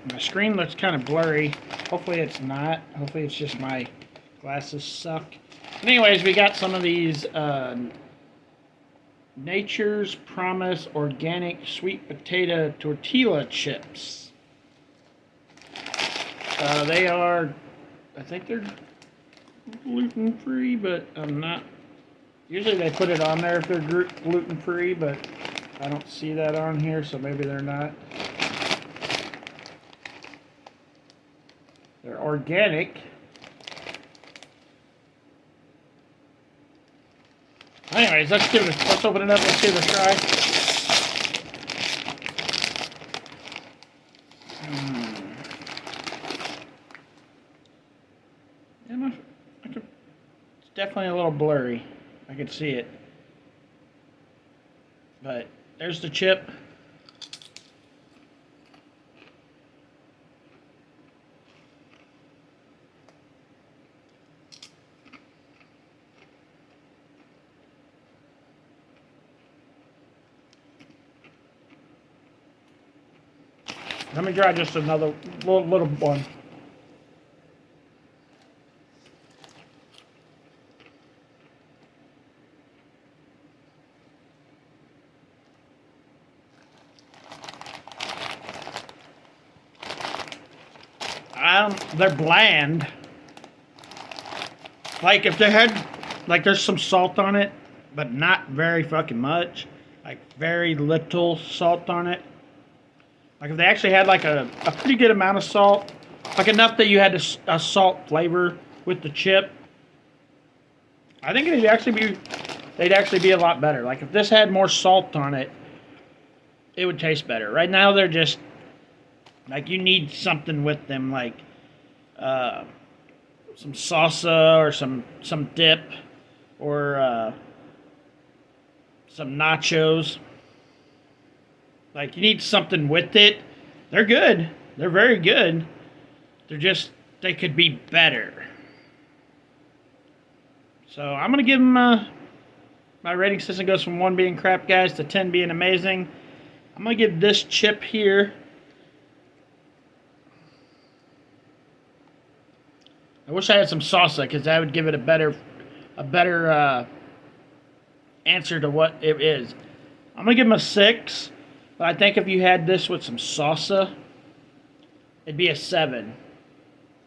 My screen looks kind of blurry. Hopefully it's not. Hopefully it's just my glasses suck. But anyways, we got some of these Nature's Promise organic sweet potato tortilla chips. They are, I think they're gluten-free, but I'm not. Usually they put it on there if they're gluten-free, but I don't see that on here, so maybe they're not. They're organic. Anyways, let's open it up. Let's give it a try. It's definitely a little blurry. I can see it. But there's the chip. Let me try just another little one. They're bland. Like if they had, like there's some salt on it, but not very fucking much. Like very little salt on it. Like if they actually had like a pretty good amount of salt, like enough that you had a salt flavor with the chip, I think they'd actually be a lot better. Like if this had more salt on it, it would taste better. Right now they're just like you need something with them, like some salsa or some dip or some nachos. Like you need something with it. They're good. They're very good. They could be better. So I'm gonna give them my rating system goes from 1 being crap, guys, to 10 being amazing. I'm gonna give this chip here. I wish I had some salsa because that would give it a better answer to what it is. I'm gonna give them a 6, but I think if you had this with some salsa, it'd be a 7,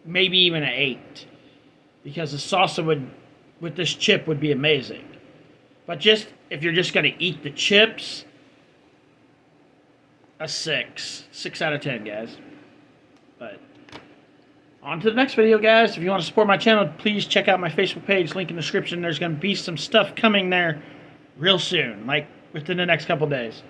maybe even an 8, because the salsa with this chip would be amazing. But just if you're just gonna eat the chips, a 6 out of 10, guys. But on to the next video, guys. If you want to support my channel, please check out my Facebook page. Link in the description. There's going to be some stuff coming there real soon, like within the next couple days.